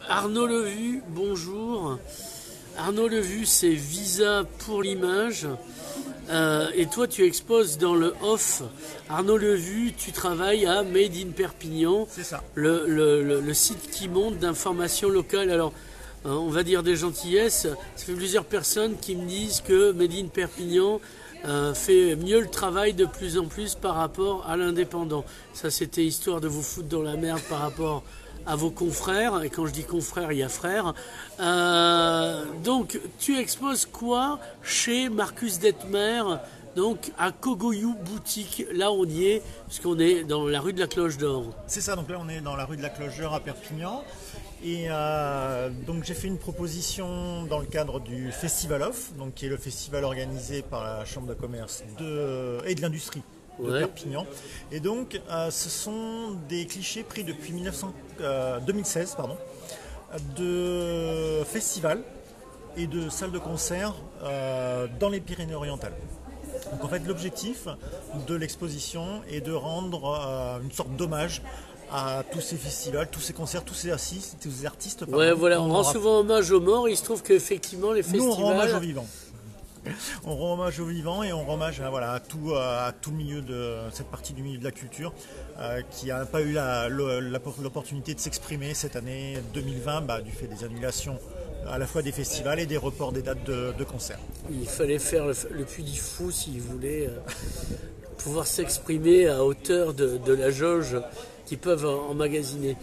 Arnaud Levu, bonjour. Arnaud Levu, c'est Visa pour l'image. Et toi, tu exposes dans le off. Arnaud Levu, tu travailles à Made in Perpignan. C'est ça. Le site qui monte d'informations locales. Alors, on va dire des gentillesses. Ça fait plusieurs personnes qui me disent que Made in Perpignan fait mieux le travail de plus en plus par rapport à l'indépendant. Ça, c'était histoire de vous foutre dans la merde par rapport à vos confrères. Et quand je dis confrères, il y a frères. Donc, tu exposes quoi chez Marcus Detmer, donc à Kogoyou Boutique? Là, on y est, puisqu'on est dans la rue de la Cloche d'Or. C'est ça, donc là on est dans la rue de la Cloche d'Or à Perpignan. Et donc j'ai fait une proposition dans le cadre du Festival Off, donc qui est le festival organisé par la Chambre de commerce et de l'industrie de Perpignan. Et donc ce sont des clichés pris depuis 2016 de festivals et de salles de concert dans les Pyrénées-Orientales. Donc en fait l'objectif de l'exposition est de rendre une sorte d'hommage à tous ces festivals, tous ces concerts, tous ces artistes. Ouais, voilà, on rend souvent hommage aux morts. Il se trouve qu'effectivement les festivals... Nous, on rend hommage aux vivants. On rend hommage aux vivants et on rend hommage à tout le milieu de cette partie du milieu de la culture qui n'a pas eu l'opportunité de s'exprimer cette année 2020 du fait des annulations à la fois des festivals et des reports des dates de concerts. Il fallait faire le Puy du Fou s'ils voulaient pouvoir s'exprimer à hauteur de la jauge qu'ils peuvent emmagasiner.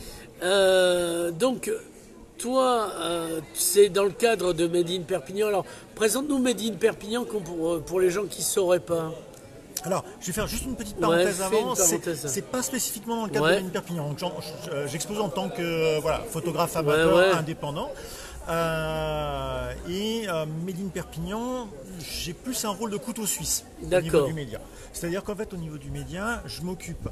Donc, toi, c'est dans le cadre de Made in Perpignan. Alors, présente-nous Made in Perpignan pour les gens qui ne sauraient pas. Alors, je vais faire juste une petite parenthèse avant. C'est pas spécifiquement dans le cadre de Made in Perpignan. Donc, j'expose en tant que photographe amateur indépendant. Made in Perpignan, j'ai plus un rôle de couteau suisse au niveau du média. C'est-à-dire qu'en fait, au niveau du média, je m'occupe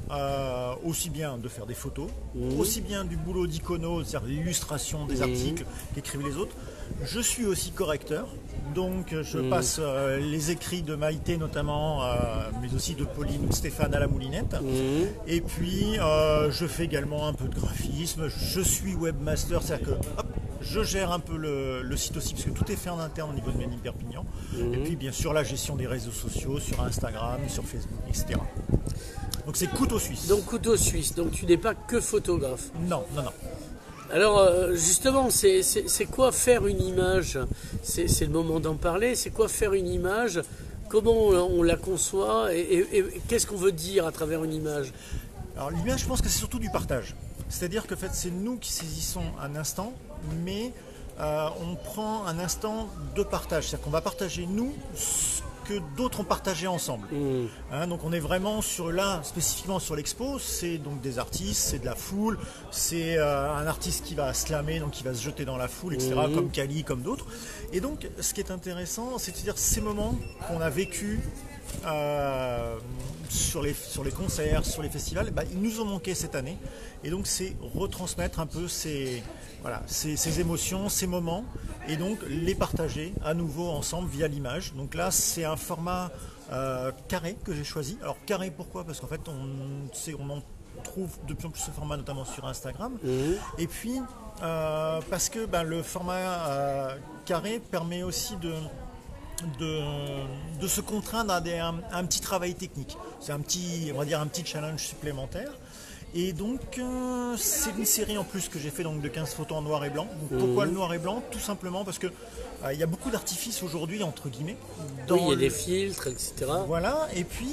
aussi bien de faire des photos, aussi bien du boulot d'icono, c'est-à-dire l'illustration des articles qu'écrivent les autres. Je suis aussi correcteur, donc je passe les écrits de Maïté notamment, mais aussi de Pauline ou de Stéphane à la moulinette. Et puis, je fais également un peu de graphisme. Je suis webmaster, c'est-à-dire que je gère un peu le site aussi, parce que tout est fait en interne au niveau de Made in Perpignan. Et puis, bien sûr, la gestion des réseaux sociaux sur Instagram, sur Facebook, etc. Donc, c'est couteau suisse. Donc, couteau suisse. Donc, tu n'es pas que photographe. Non. Alors, justement, c'est quoi faire une image? C'est le moment d'en parler. C'est quoi faire une image? Comment on la conçoit? Et qu'est-ce qu'on veut dire à travers une image? Alors, l'image, je pense que c'est surtout du partage. C'est-à-dire que en fait, c'est nous qui saisissons un instant, mais on prend un instant de partage. C'est-à-dire qu'on va partager, nous, ce que d'autres ont partagé ensemble. Donc on est vraiment spécifiquement sur l'expo, c'est donc des artistes, c'est de la foule, c'est un artiste qui va slammer, donc qui va se jeter dans la foule, etc., comme Kali, comme d'autres. Et donc ce qui est intéressant, c'est de dire ces moments qu'on a vécus sur les concerts, sur les festivals, ils nous ont manqué cette année. Et donc c'est retransmettre un peu ces émotions, ces moments, et donc les partager à nouveau ensemble via l'image. Donc là c'est un format carré que j'ai choisi. Alors carré pourquoi? Parce qu'en fait on en trouve de plus en plus ce format, notamment sur Instagram. Et puis parce que le format carré permet aussi de se contraindre à un petit travail technique. C'est un petit challenge supplémentaire. Et donc c'est une série en plus que j'ai fait donc de 15 photos en noir et blanc. Donc, pourquoi le noir et blanc? Tout simplement parce que il y a beaucoup d'artifices aujourd'hui, entre guillemets. Oui, il y a des filtres, etc. Voilà, et puis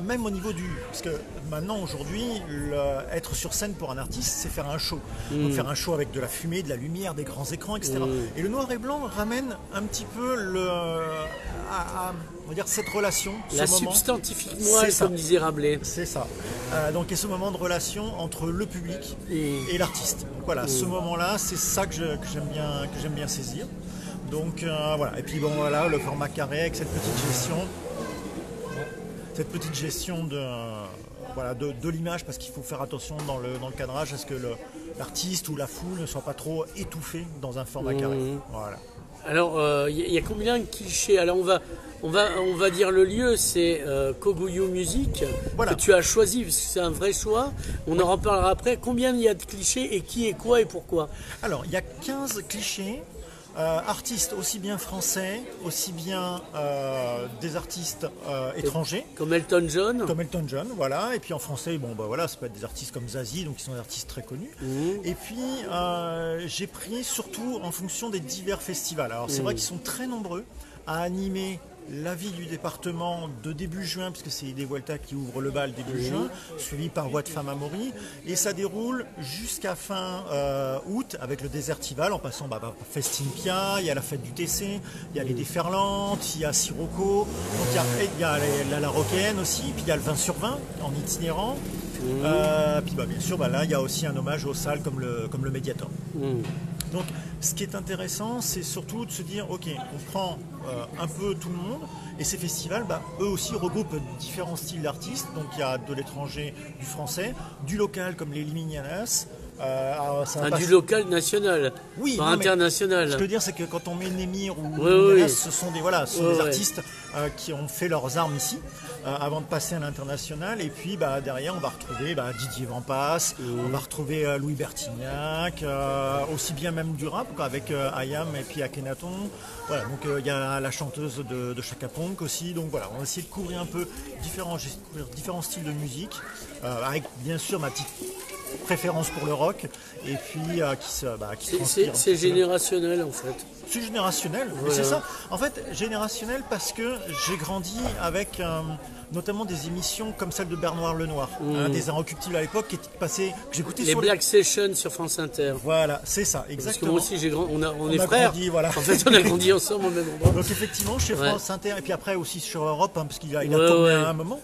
même au niveau parce que maintenant aujourd'hui, être sur scène pour un artiste, c'est faire un show. Donc faire un show avec de la fumée, de la lumière, des grands écrans, etc. Et le noir et blanc ramène un petit peu on va dire cette relation. La substantifique moelle, comme disait Rabelais. C'est ça. Donc il y a ce moment de relation entre le public et l'artiste. Donc voilà, ce moment-là, c'est ça que j'aime bien saisir. Donc voilà. Et puis bon voilà, le format carré avec cette petite gestion de l'image, parce qu'il faut faire attention dans le cadrage à ce que l'artiste ou la foule ne soit pas trop étouffé dans un format carré. Voilà. Alors, il y a combien de clichés? Alors, on va dire le lieu, c'est Koguyou Music, que tu as choisi, parce que c'est un vrai choix. On en reparlera après. Combien il y a de clichés et qui est quoi et pourquoi? Alors, il y a 15 clichés. Artistes aussi bien français, aussi bien des artistes étrangers. Comme Elton John. Comme Elton John, voilà. Et puis en français, bon, bah voilà, ça peut être des artistes comme Zazie, donc qui sont des artistes très connus. Et puis j'ai pris surtout en fonction des divers festivals. Alors c'est vrai qu'ils sont très nombreux à animer la vie du département de début juin, puisque c'est Idé Vuelta qui ouvre le bal début juin, suivi par Voix de Femme Amaury, et ça déroule jusqu'à fin août avec le Désertival, en passant par Festimpia, il y a la fête du TC, il y a les Déferlantes, il y a Sirocco, donc il y a la Roquaine aussi, puis il y a le 20 sur 20 en itinérant, puis bien sûr là il y a aussi un hommage aux salles comme le Mediator. Donc, ce qui est intéressant, c'est surtout de se dire, ok, on prend un peu tout le monde, et ces festivals, eux aussi regroupent différents styles d'artistes. Donc, il y a de l'étranger, du français, du local comme les Liminianas. Du local national, oui, pas international. Ce que je veux dire, c'est que quand on met Némir ou Liminianas, ce sont des artistes qui ont fait leurs armes ici avant de passer à l'international. Et puis derrière, on va retrouver Didier Vampas, on va retrouver Louis Bertignac, aussi bien même du rap avec Ayam et puis Akhenaton. Voilà, donc il y a la chanteuse de Chaka Ponk aussi. Donc voilà, on va essayer de couvrir un peu différents styles de musique, avec bien sûr ma petite préférence pour le rock, et puis qui c'est générationnel en fait. C'est générationnel, voilà. C'est ça. En fait, générationnel parce que j'ai grandi avec notamment des émissions comme celle de Bernard Lenoir, des Inrecuptibles à l'époque, qui passaient, que j'écoutais sur Black Session sur France Inter. Voilà, c'est ça, exactement. Parce que moi aussi, on est frères. Grandi, voilà. En fait, on a grandi ensemble au même endroit. Donc effectivement, chez France Inter, et puis après aussi sur Europe, parce qu'il a tourné à un moment.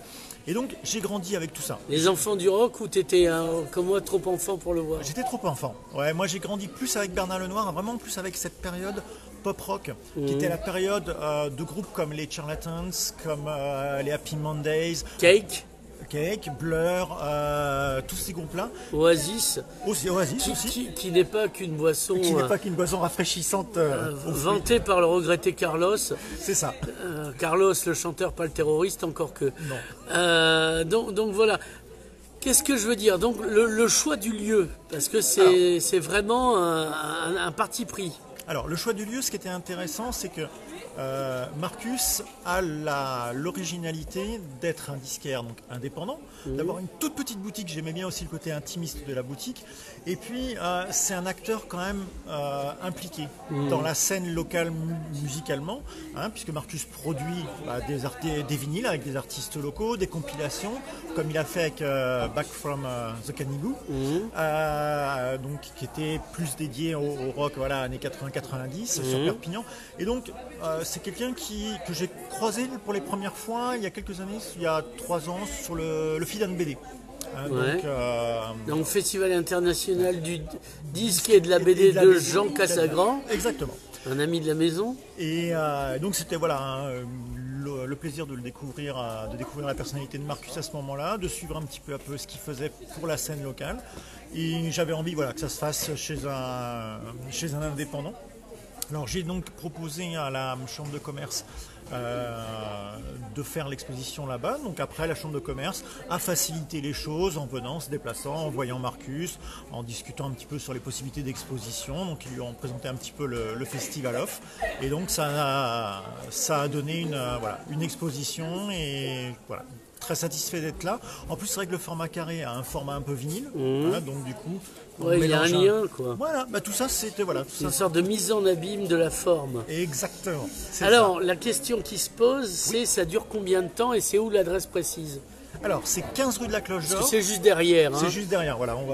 Et donc j'ai grandi avec tout ça. Les enfants du rock, ou t'étais comme moi trop enfant pour le voir? J'étais trop enfant. Ouais, moi j'ai grandi plus avec Bernard Lenoir, vraiment plus avec cette période pop rock, qui était la période de groupes comme les Charlatans, comme les Happy Mondays, Cake, Blur, tous ces groupes-là. Oasis. Aussi. Qui n'est pas qu'une boisson. Qui n'est pas qu'une boisson rafraîchissante. Vantée par le regretté Carlos. C'est ça. Carlos, le chanteur, pas le terroriste, encore que. Non. Donc voilà. Qu'est-ce que je veux dire? Donc le choix du lieu, parce que c'est vraiment un parti pris. Alors le choix du lieu, ce qui était intéressant, c'est que Marcus a l'originalité d'être un disquaire donc indépendant, d'avoir une toute petite boutique. J'aimais bien aussi le côté intimiste de la boutique, et puis c'est un acteur quand même impliqué dans la scène locale musicalement, puisque Marcus produit des vinyles avec des artistes locaux, des compilations comme il a fait avec Back from the Canigou, donc qui était plus dédié au rock, années 80-90 sur Perpignan. Et donc c'est quelqu'un que j'ai croisé pour les premières fois il y a quelques années, il y a 3 ans, sur le Feed and BD. Donc Festival international du disque et de la BD de Jean Cassagrand. Exactement. Un ami de la maison. Et donc c'était le plaisir de découvrir la personnalité de Marcus à ce moment-là, de suivre un petit peu ce qu'il faisait pour la scène locale. Et j'avais envie que ça se fasse chez un indépendant. Alors j'ai donc proposé à la chambre de commerce de faire l'exposition là-bas. Donc après, la chambre de commerce a facilité les choses en venant, se déplaçant, en voyant Marcus, en discutant un petit peu sur les possibilités d'exposition. Donc ils lui ont présenté un petit peu le festival off. Et donc ça a donné une exposition, et voilà. Très satisfait d'être là. En plus, c'est vrai que le format carré a un format un peu vinyle, donc du coup, il y a un lien, quoi. Voilà, tout ça, c'était une sorte de mise en abîme de la forme. Exactement. Alors, la question qui se pose, c'est ça dure combien de temps et c'est où l'adresse précise? Alors, c'est 15 rue de la Cloche d'Or. Parce que c'est juste derrière. C'est juste derrière, voilà. On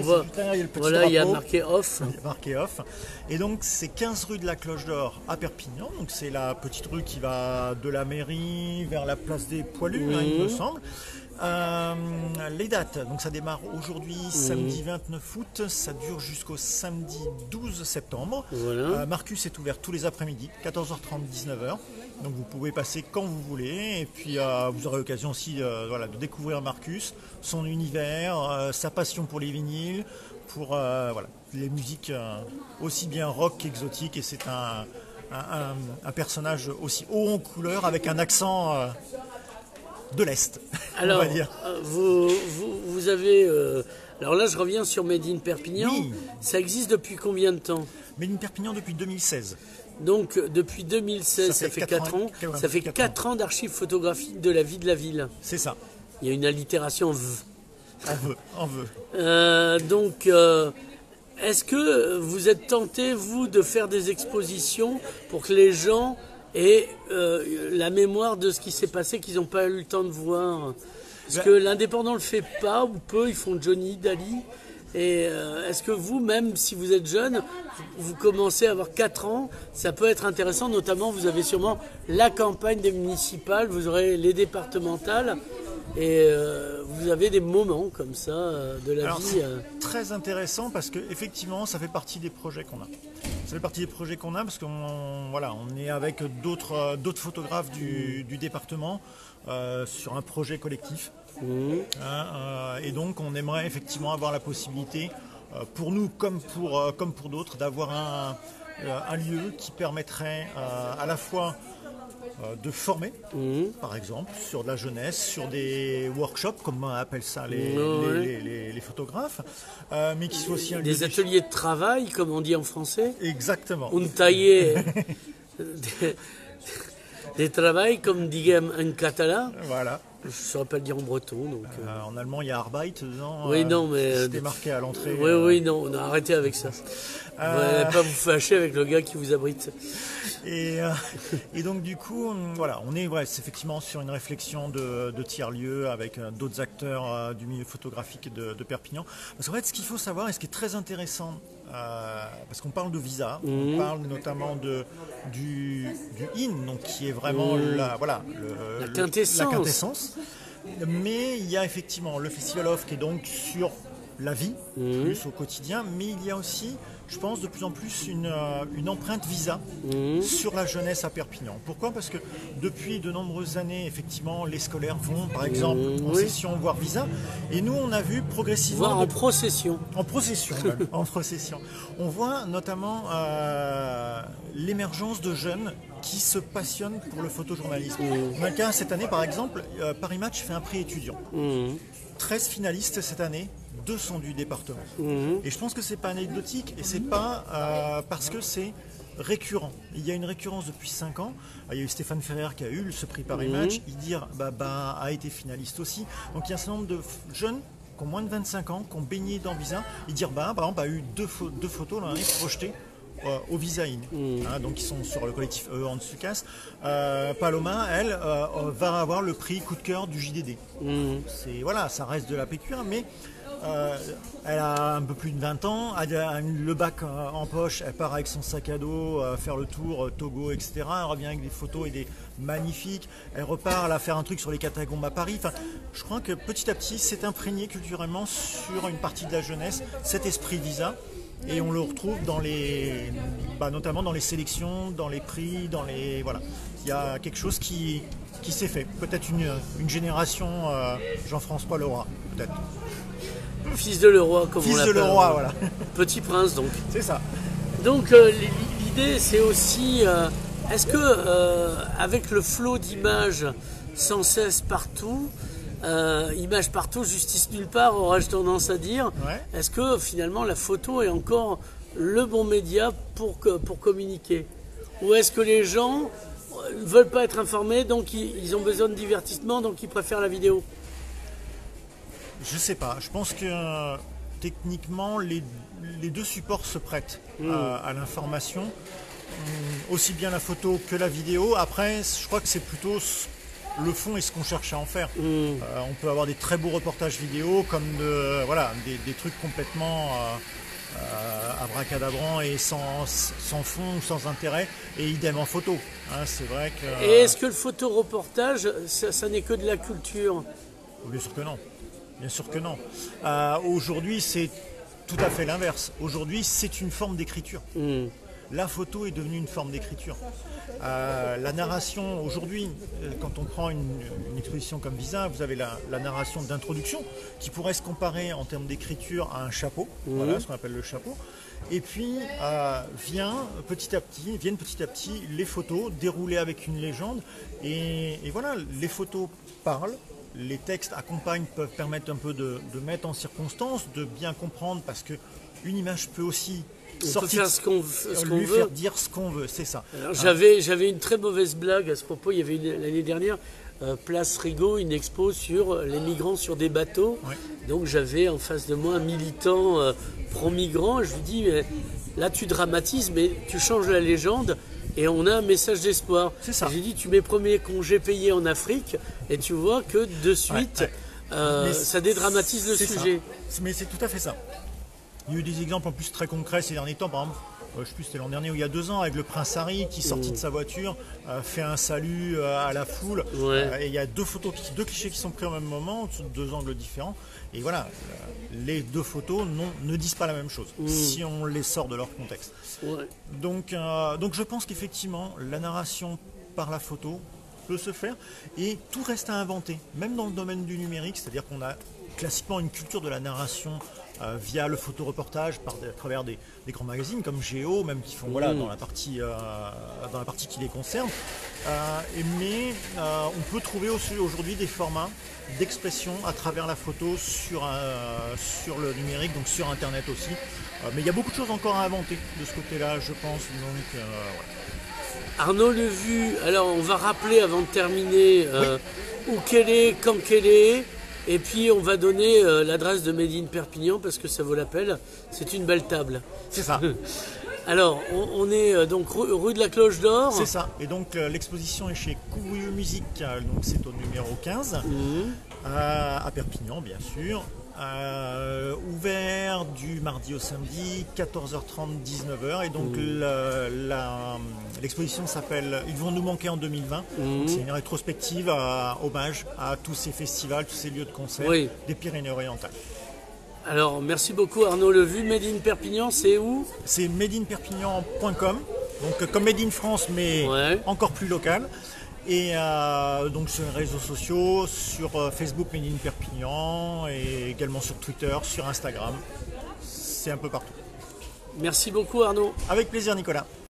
va derrière, il y a le petit drapeau. Il y a marqué off. Marqué off. Et donc, c'est 15 rue de la Cloche d'Or à Perpignan. Donc, c'est la petite rue qui va de la mairie vers la place des Poilus, il me semble. Les dates, donc ça démarre aujourd'hui, samedi 29 août, ça dure jusqu'au samedi 12 septembre. Voilà. Marcus est ouvert tous les après-midi, 14h30, 19h. Donc vous pouvez passer quand vous voulez, et puis vous aurez l'occasion aussi de découvrir Marcus, son univers, sa passion pour les vinyles, pour les musiques aussi bien rock qu'exotiques, et c'est un personnage aussi haut en couleur avec un accent de l'Est. Alors, on va dire. Vous avez... alors là, je reviens sur Made in Perpignan. Oui. Ça existe depuis combien de temps? Made in Perpignan depuis 2016. Donc, depuis 2016, ça fait 4 ans. Ça fait 4 ans d'archives photographiques de la vie de la ville. C'est ça. Il y a une allitération V. On veut. Donc, est-ce que vous êtes tenté, vous, de faire des expositions pour que les gens aient la mémoire de ce qui s'est passé, qu'ils n'ont pas eu le temps de voir? Parce que l'indépendant le fait pas, ou peu, ils font Johnny, Dali. Et est-ce que vous, même si vous êtes jeune, vous commencez à avoir 4 ans, ça peut être intéressant, notamment vous avez sûrement la campagne des municipales, vous aurez les départementales, et vous avez des moments comme ça de la vie. C'est très intéressant parce qu'effectivement, ça fait partie des projets qu'on a. Ça fait partie des projets qu'on a parce qu'on est avec d'autres photographes du département sur un projet collectif. Et donc on aimerait effectivement avoir la possibilité, pour nous comme pour d'autres, d'avoir un lieu qui permettrait à la fois de former, par exemple, sur de la jeunesse, sur des workshops, comme on appelle ça les photographes, mais qui soit aussi un lieu des ateliers de travail, comme on dit en français. Exactement. Un taller des travail, comme diguem en catalan. Voilà. Je ne saurais pas le dire en breton. Donc, en allemand, il y a Arbeit dedans. Oui, non, mais... C'était marqué à l'entrée. Oui, non, on a arrêté avec ça. Vous n'allez pas vous fâcher avec le gars qui vous abrite. Et donc, du coup, on est c'est effectivement sur une réflexion de tiers-lieux avec d'autres acteurs du milieu photographique de Perpignan. Parce qu'en fait, ce qu'il faut savoir et ce qui est très intéressant, parce qu'on parle de visa, on parle notamment du IN, donc qui est vraiment la quintessence. Mais il y a effectivement le Festival Off qui est donc sur la vie, plus au quotidien, mais il y a aussi, je pense, de plus en plus une empreinte visa sur la jeunesse à Perpignan. Pourquoi? Parce que depuis de nombreuses années, effectivement, les scolaires vont, par exemple, en session, voire visa, et nous, on a vu progressivement... Voire en procession. En procession, même, en procession. On voit notamment l'émergence de jeunes qui se passionnent pour le photojournalisme. On a le cas cette année, par exemple, Paris Match fait un prix étudiant. 13 finalistes cette année, 2 sont du département. Et je pense que c'est pas anecdotique et c'est pas parce que c'est récurrent. Il y a une récurrence depuis 5 ans. Il y a eu Stéphane Ferrer qui a eu ce prix Paris Match. Il a été finaliste aussi. Donc il y a un certain nombre de jeunes qui ont moins de 25 ans, qui ont baigné dans Visa. Par exemple, a eu deux photos l'année projetées au Visa In. Donc ils sont sur le collectif en Tsukas. Paloma, elle, va avoir le prix coup de cœur du JDD. Ça reste de la PQR, mais elle a un peu plus de 20 ans, elle a le bac en poche, elle part avec son sac à dos faire le tour Togo, etc. Elle revient avec des photos et des magnifiques. Elle repart à faire un truc sur les catacombes à Paris. Enfin, je crois que petit à petit, c'est imprégné culturellement sur une partie de la jeunesse, cet esprit Visa. Et on le retrouve notamment dans les sélections, dans les prix, Il y a quelque chose qui s'est fait. Peut-être une génération Jean-François Leroy, peut-être. Fils de Leroy, comme on l'appelle. Fils de Leroy, voilà. Petit prince, donc. C'est ça. Donc, l'idée, c'est aussi... est-ce que, avec le flot d'images sans cesse partout, images partout, justice nulle part, aurais-je tendance à dire, est-ce que, finalement, la photo est encore le bon média pour communiquer? Ou est-ce que les gens ne veulent pas être informés, donc ils ont besoin de divertissement, donc ils préfèrent la vidéo? Je sais pas. Je pense que techniquement, les deux supports se prêtent à l'information. Aussi bien la photo que la vidéo. Après, je crois que c'est plutôt le fond et ce qu'on cherche à en faire. On peut avoir des très beaux reportages vidéo, comme des trucs complètement abracadabrants et sans fond ou sans intérêt. Et idem en photo. C'est vrai que... Et est-ce que le photoreportage, ça n'est que de la culture? Bien sûr que non. Bien sûr que non. Aujourd'hui, c'est tout à fait l'inverse. Aujourd'hui, c'est une forme d'écriture. la photo est devenue une forme d'écriture. La narration, aujourd'hui, quand on prend une exposition comme Visa, vous avez la narration d'introduction qui pourrait se comparer en termes d'écriture à un chapeau, voilà ce qu'on appelle le chapeau. Et puis viennent petit à petit les photos déroulées avec une légende. Et voilà, les photos parlent. Les textes accompagnent, peuvent permettre un peu de mettre en circonstance, de bien comprendre, parce qu'une image peut aussi sortir ce qu'on veut. Faire dire ce qu'on veut, c'est ça. J'avais une très mauvaise blague à ce propos. Il y avait l'année dernière, Place Rigaud, une expo sur les migrants sur des bateaux. Ouais. Donc j'avais en face de moi un militant pro-migrant. Je lui dis, là tu dramatises, mais tu changes la légende. Et on a un message d'espoir. C'est ça. J'ai dit, tu mets premier congé payé en Afrique et tu vois que de suite, ça dédramatise le sujet. Mais c'est tout à fait ça. Il y a eu des exemples en plus très concrets ces derniers temps. Par exemple, je ne sais plus, c'était l'an dernier ou il y a 2 ans, avec le prince Harry qui sortit de sa voiture, fait un salut à la foule. Et il y a 2 clichés qui sont pris au même moment, sous 2 angles différents. Et voilà, les 2 photos ne disent pas la même chose si on les sort de leur contexte. Donc je pense qu'effectivement, la narration par la photo peut se faire et tout reste à inventer, même dans le domaine du numérique, c'est-à-dire qu'on a classiquement une culture de la narration via le photoreportage à travers des grands magazines comme Géo, même qui font dans la partie qui les concerne. Mais on peut trouver aussi aujourd'hui des formats d'expression à travers la photo sur le numérique, donc sur Internet aussi. Mais il y a beaucoup de choses encore à inventer de ce côté-là, je pense. Donc, Arnaud Levu, alors on va rappeler avant de terminer où qu'elle est, quand qu'elle est. Et puis on va donner l'adresse de Made in Perpignan parce que ça vaut la peine. C'est une belle table. C'est ça. Alors on est donc rue de la Cloche d'Or. C'est ça. Et donc l'exposition est chez Courieux Musique, donc c'est au numéro 15, à Perpignan bien sûr. Ouvert du mardi au samedi, 14h30, 19h. Et donc l'exposition s'appelle Ils vont nous manquer en 2020. C'est une rétrospective hommage à tous ces festivals, tous ces lieux de concert des Pyrénées-Orientales. Alors merci beaucoup Arnaud Levu. Made in Perpignan, c'est où? C'est madeinperpignan.com, donc comme Made in France mais encore plus local. Et donc sur les réseaux sociaux, sur Facebook Made in Perpignan et également sur Twitter, sur Instagram. C'est un peu partout. Merci beaucoup Arnaud. Avec plaisir Nicolas.